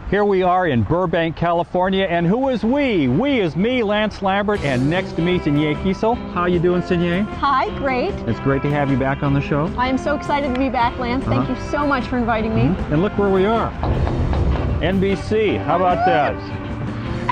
Here we are in Burbank, California, and who is we? We is me, Lance Lambert, and next to me, Signe Kiesel. How you doing, Signe? Hi, great. It's great to have you back on the show. I am so excited to be back, Lance. Thank you so much for inviting me. And look where we are. NBC, how about that?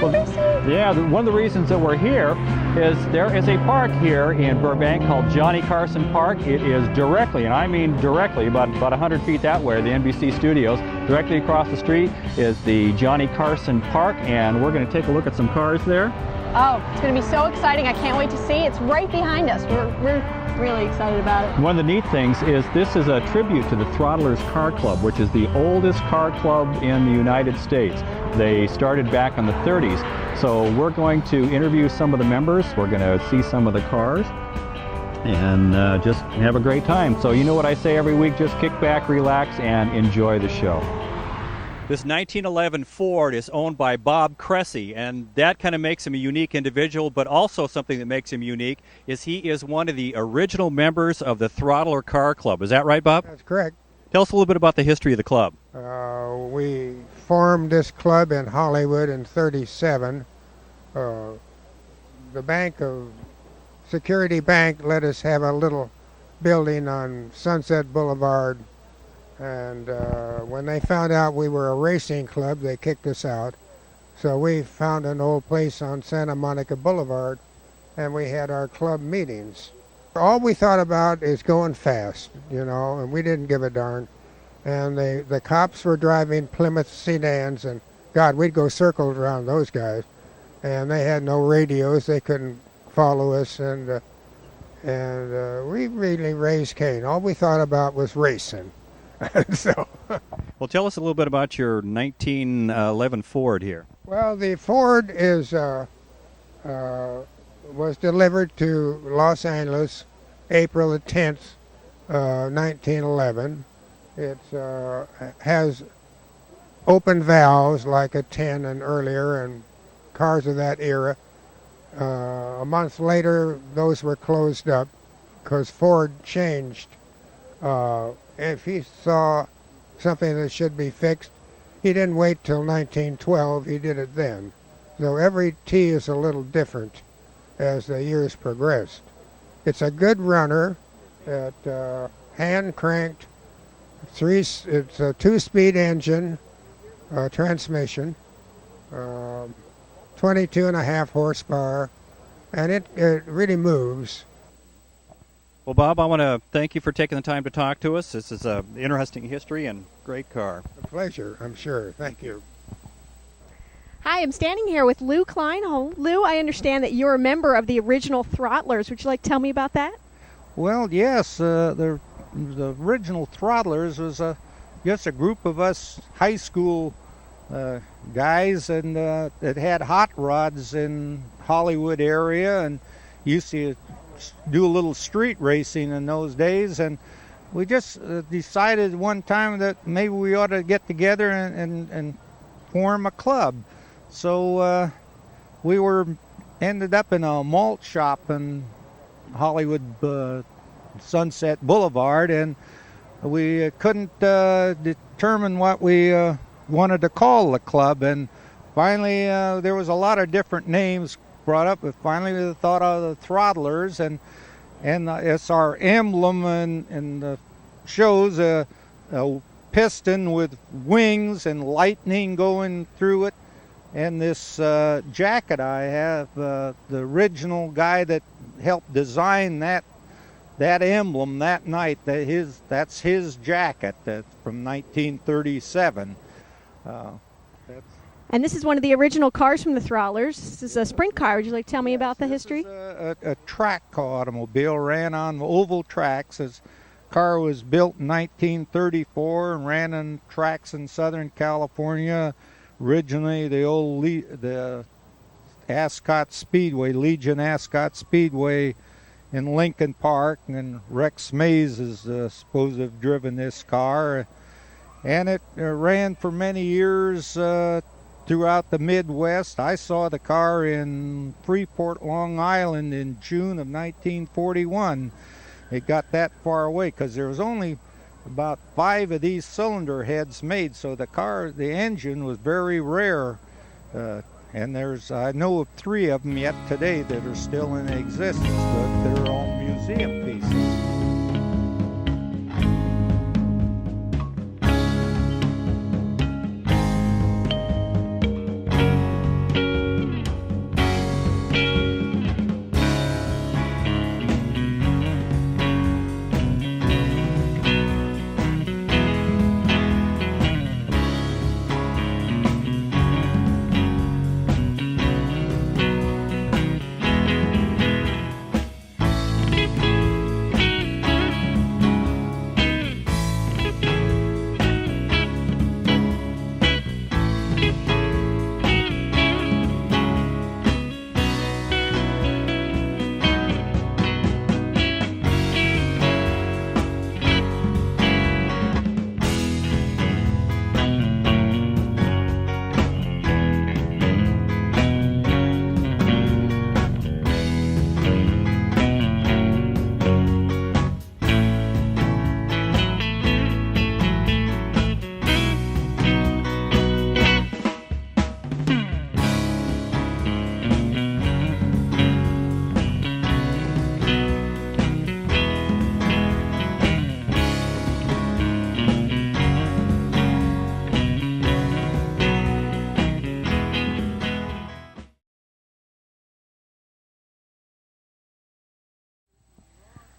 Well, NBC? yeah, one of the reasons that we're here is there is a park here in Burbank called Johnny Carson Park. It is directly, and I mean directly, about 100 feet that way, the NBC studios. Directly across the street is the Johnny Carson Park, and we're going to take a look at some cars there. Oh, it's going to be so exciting. I can't wait to see. It's right behind us. We're really excited about it. One of the neat things is this is a tribute to the Throttlers Car Club, which is the oldest car club in the United States. They started back in the 30s. So we're going to interview some of the members. We're going to see some of the cars and just have a great time. So you know what I say every week, just kick back, relax, and enjoy the show. This 1911 Ford is owned by Bob Cressy, and that kind of makes him a unique individual, but also something that makes him unique is he is one of the original members of the Throttlers Car Club. Is that right, Bob? That's correct. Tell us a little bit about the history of the club. We formed this club in Hollywood in '37. The Security Bank let us have a little building on Sunset Boulevard, and when they found out we were a racing club, they kicked us out. So we found an old place on Santa Monica Boulevard, and we had our club meetings. All we thought about is going fast, you know, and we didn't give a darn. And the cops were driving Plymouth sedans, and God, we'd go circles around those guys. And they had no radios; they couldn't follow us, and we really raised Cain. All we thought about was racing. So, well, tell us a little bit about your 1911 Ford here. Well, the Ford was delivered to Los Angeles April the 10th, 1911. It has open valves like a 10 and earlier, and cars of that era. A month later, those were closed up because Ford changed. If he saw something that should be fixed, he didn't wait till 1912, he did it then. So every T is a little different as the years progressed. It's a good runner, hand cranked, it's a 2-speed engine, transmission, 22.5 horsepower, and it really moves. Well, Bob, I want to thank you for taking the time to talk to us. This is an interesting history and great car. A pleasure, I'm sure. Thank you. Hi, I'm standing here with Lou Kleinhold. Lou, I understand that you're a member of the original Throttlers. Would you like to tell me about that? Well, yes. The original Throttlers was just a group of us high school guys, and that had hot rods in Hollywood area, and used to do a little street racing in those days. And we just decided one time that maybe we ought to get together and form a club. So we ended up in a malt shop in Hollywood Sunset Boulevard, and we couldn't determine what we wanted to call the club. And finally, there was a lot of different names brought up, but finally we thought of the Throttlers, and it's our emblem, and the shows a piston with wings and lightning going through it. And this jacket I have, the original guy that helped design that emblem that night, that's his jacket, that's from 1937. And this is one of the original cars from the Throttlers. This is a sprint car. Would you like to tell me about the history? This is a track car automobile, ran on oval tracks. This car was built in 1934 and ran on tracks in Southern California. Originally, the Ascot Speedway, Legion Ascot Speedway in Lincoln Park, and Rex Mays is supposed to have driven this car. And it ran for many years throughout the Midwest. I saw the car in Freeport, Long Island in June of 1941. It got that far away because there was only about 5 of these cylinder heads made, so the engine was very rare. And I know of 3 of them yet today that are still in existence, but they're all museum pieces.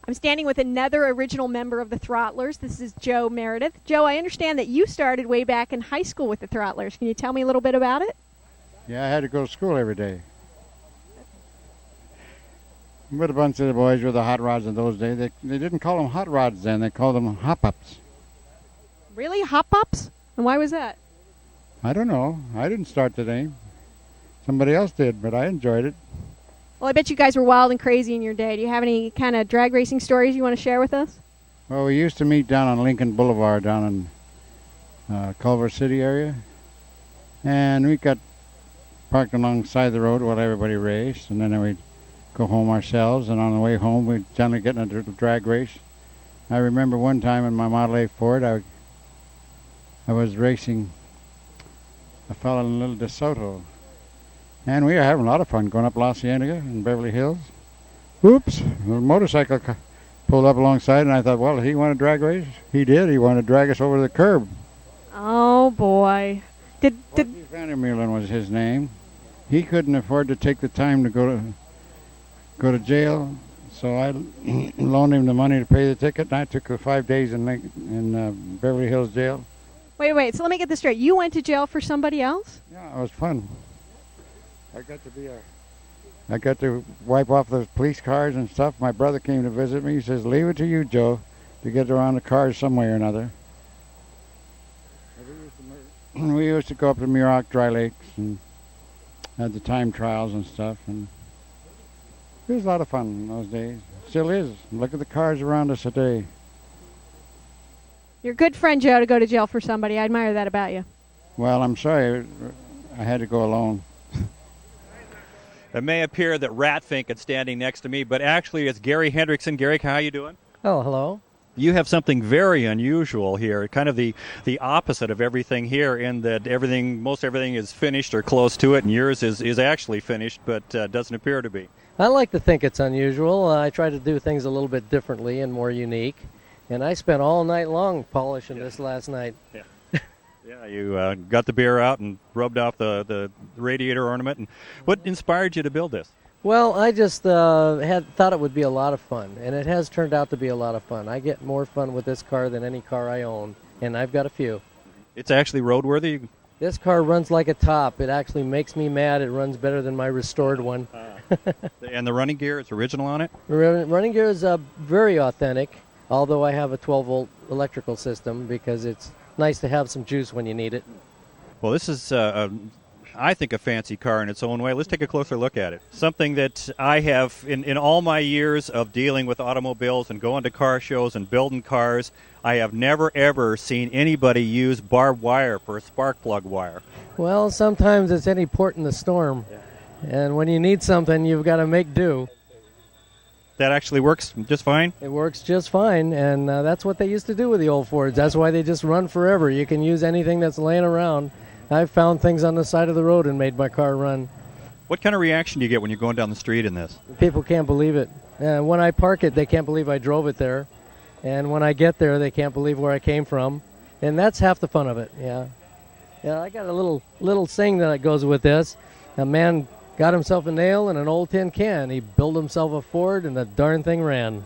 I'm standing with another original member of the Throttlers. This is Joe Meredith. Joe, I understand that you started way back in high school with the Throttlers. Can you tell me a little bit about it? Yeah, I had to go to school every day. With a bunch of the boys with the hot rods in those days. They didn't call them hot rods then. They called them hop-ups. Really? Hop-ups? And why was that? I don't know. I didn't start the name. Somebody else did, but I enjoyed it. Well, I bet you guys were wild and crazy in your day. Do you have any kind of drag racing stories you want to share with us? Well, we used to meet down on Lincoln Boulevard down in Culver City area. And we got parked alongside the road while everybody raced. And then we'd go home ourselves. And on the way home, we'd generally get in a drag race. I remember one time in my Model A Ford, I was racing a fellow in Little DeSoto. And we were having a lot of fun going up La Cienega in Beverly Hills. Oops, a motorcycle pulled up alongside, and I thought, well, he wanted to drag race? He did. He wanted to drag us over the curb. Oh, boy. Did Vandermeulen was his name. He couldn't afford to take the time to go to jail, so I loaned him the money to pay the ticket, and I took 5 days in Beverly Hills jail. Wait, so let me get this straight. You went to jail for somebody else? Yeah, it was fun. I got to wipe off those police cars and stuff. My brother came to visit me. He says, leave it to you, Joe, to get around the cars some way or another. We used to go up to Muroc Dry Lakes and had the time trials and stuff. And it was a lot of fun in those days. Still is. Look at the cars around us today. You're a good friend, Joe, to go to jail for somebody. I admire that about you. Well, I'm sorry. I had to go alone. It may appear that Ratfink is standing next to me, but actually it's Gary Hendrickson. Gary, how you doing? Oh, hello. You have something very unusual here, kind of the opposite of everything here, in that most everything is finished or close to it, and yours is actually finished, but doesn't appear to be. I like to think it's unusual. I try to do things a little bit differently and more unique, and I spent all night long polishing this last night. Yeah. Yeah, you got the beer out and rubbed off the radiator ornament. And what inspired you to build this? Well, I just thought it would be a lot of fun, and it has turned out to be a lot of fun. I get more fun with this car than any car I own, and I've got a few. It's actually roadworthy? This car runs like a top. It actually makes me mad. It runs better than my restored one. And the running gear, it's original on it? Running gear is very authentic, although I have a 12-volt electrical system because it's nice to have some juice when you need it. Well, this is, I think, a fancy car in its own way. Let's take a closer look at it. Something that I have, in all my years of dealing with automobiles and going to car shows and building cars, I have never, ever seen anybody use barbed wire for a spark plug wire. Well, sometimes it's any port in the storm. Yeah. And when you need something, you've got to make do. That actually works just fine? It works just fine, and that's what they used to do with the old Fords. That's why they just run forever. You can use anything that's laying around. I've found things on the side of the road and made my car run. What kind of reaction do you get when you're going down the street in this? People can't believe it. When I park it, they can't believe I drove it there. And when I get there, they can't believe where I came from. And that's half the fun of it, yeah. Yeah, I got a little saying that goes with this. A man got himself a nail and an old tin can. He built himself a Ford, and the darn thing ran.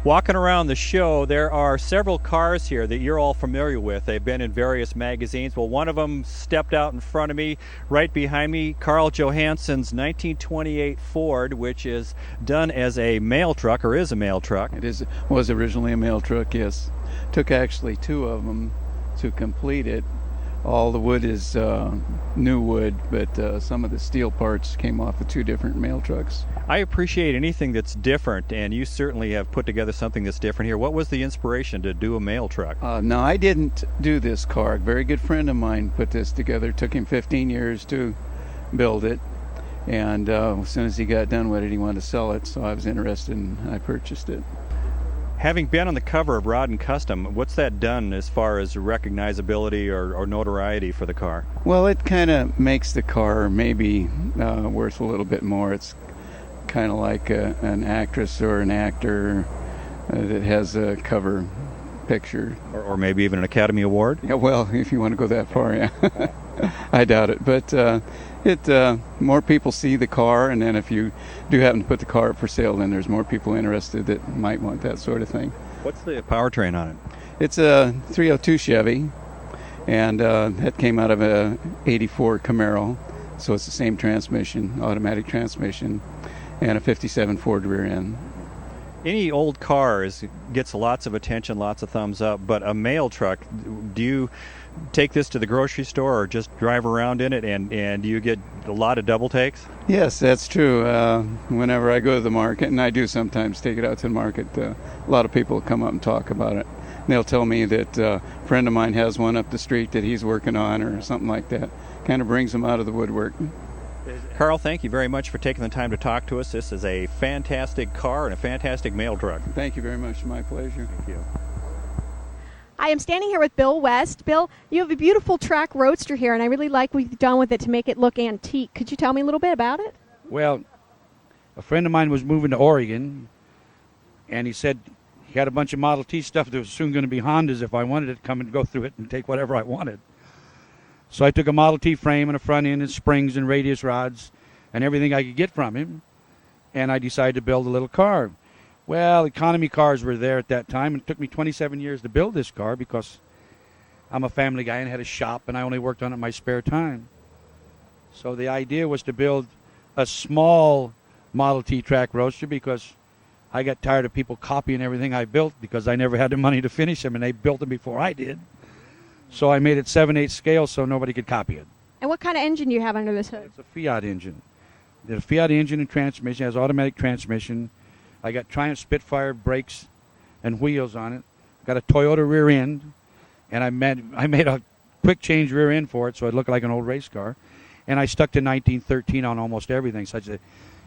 Walking around the show, there are several cars here that you're all familiar with. They've been in various magazines. Well, one of them stepped out in front of me, right behind me, Carl Johansson's 1928 Ford, which is done as a mail truck, or is a mail truck. It was originally a mail truck, yes. Took actually two of them to complete it. All the wood is new wood, but some of the steel parts came off of two different mail trucks. I appreciate anything that's different, and you certainly have put together something that's different here. What was the inspiration to do a mail truck? No, I didn't do this car. A very good friend of mine put this together. It took him 15 years to build it, and as soon as he got done with it, he wanted to sell it, so I was interested and I purchased it. Having been on the cover of Rod and Custom, what's that done as far as recognizability or notoriety for the car? Well, it kind of makes the car maybe worth a little bit more. It's kind of like an actress or an actor that has a cover picture. Or maybe even an Academy Award? Yeah, well, if you want to go that far, yeah. I doubt it. But more people see the car, and then if you do happen to put the car up for sale, then there's more people interested that might want that sort of thing. What's the powertrain on it? It's a 302 Chevy, and that came out of a 84 Camaro, so it's the same transmission, automatic transmission, and a 57 Ford rear end. Any old car gets lots of attention, lots of thumbs up, but a mail truck, do you take this to the grocery store or just drive around in it, and you get a lot of double takes? Yes, that's true. Whenever I go to the market, and I do sometimes take it out to the market, a lot of people come up and talk about it. And they'll tell me that a friend of mine has one up the street that he's working on or something like that. Kind of brings them out of the woodwork. Carl, thank you very much for taking the time to talk to us. This is a fantastic car and a fantastic mail truck. Thank you very much. My pleasure. Thank you. I am standing here with Bill West. Bill, you have a beautiful track roadster here, and I really like what you've done with it to make it look antique. Could you tell me a little bit about it? Well, a friend of mine was moving to Oregon, and he said he had a bunch of Model T stuff that was soon going to be Hondas if I wanted to come and go through it and take whatever I wanted. So I took a Model T frame and a front end and springs and radius rods and everything I could get from him, and I decided to build a little car. Well, economy cars were there at that time, and it took me 27 years to build this car because I'm a family guy and had a shop, and I only worked on it in my spare time. So the idea was to build a small Model T track roadster because I got tired of people copying everything I built because I never had the money to finish them, and they built them before I did. So I made it 7/8 scale so nobody could copy it. And what kind of engine do you have under this hood? It's a Fiat engine. The Fiat engine and transmission has automatic transmission. I got Triumph Spitfire brakes and wheels on it. Got a Toyota rear end, and I made a quick change rear end for it so it looked like an old race car. And I stuck to 1913 on almost everything, such as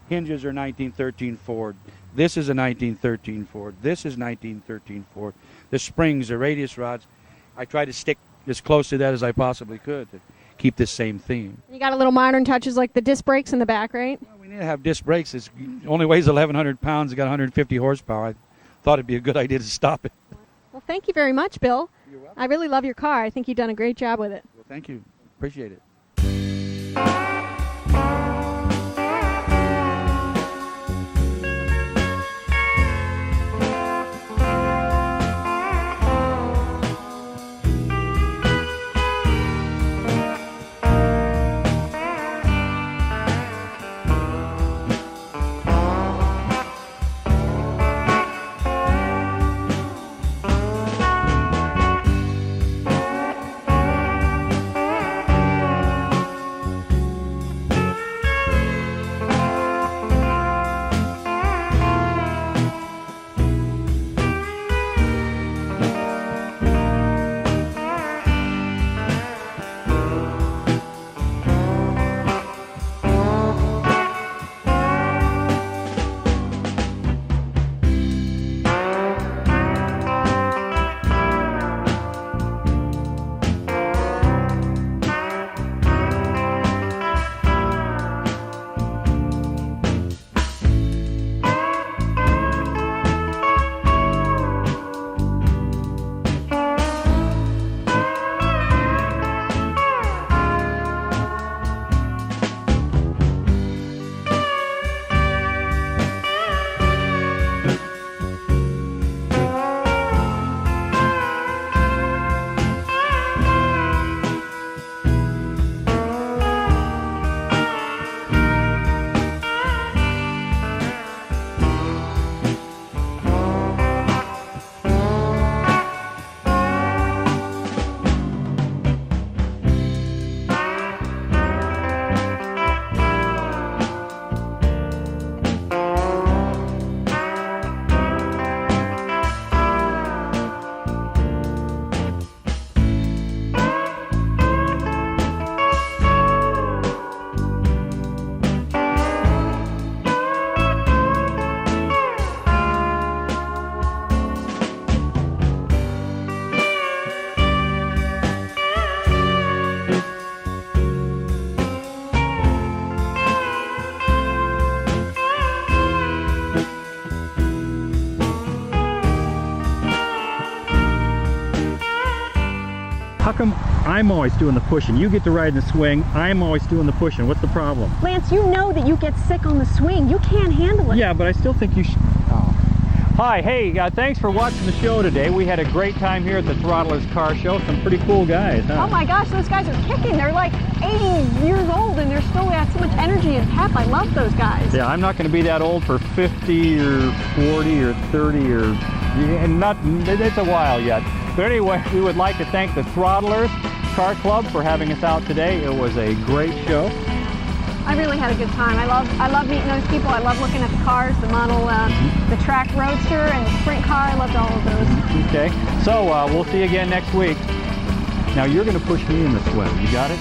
hinges are 1913 Ford. This is a 1913 Ford. This is 1913 Ford. The springs, the radius rods, I tried to stick as close to that as I possibly could to keep this same theme. You got a little modern touches like the disc brakes in the back, right? Well, we need to have disc brakes. It only weighs 1,100 pounds. It's got 150 horsepower. I thought it'd be a good idea to stop it. Well, thank you very much, Bill. You're welcome. I really love your car. I think you've done a great job with it. Well, thank you. Appreciate it. How come I'm always doing the pushing? You get to ride in the swing, I'm always doing the pushing. What's the problem? Lance, you know that you get sick on the swing. You can't handle it. Yeah, but I still think you should. Oh. Hi, hey, thanks for watching the show today. We had a great time here at the Throttlers Car Show. Some pretty cool guys, huh? Oh my gosh, those guys are kicking. They're like 80 years old and they're still got so much energy and pep. I love those guys. Yeah, I'm not going to be that old for 50 or 40 or 30 or... and not, it's a while yet. But anyway, we would like to thank the Throttlers Car Club for having us out today. It was a great show. I really had a good time. I love meeting those people. I love looking at the cars, the model, the track roadster and the sprint car. I loved all of those. Okay, so we'll see you again next week. Now you're going to push me in the swim. You got it?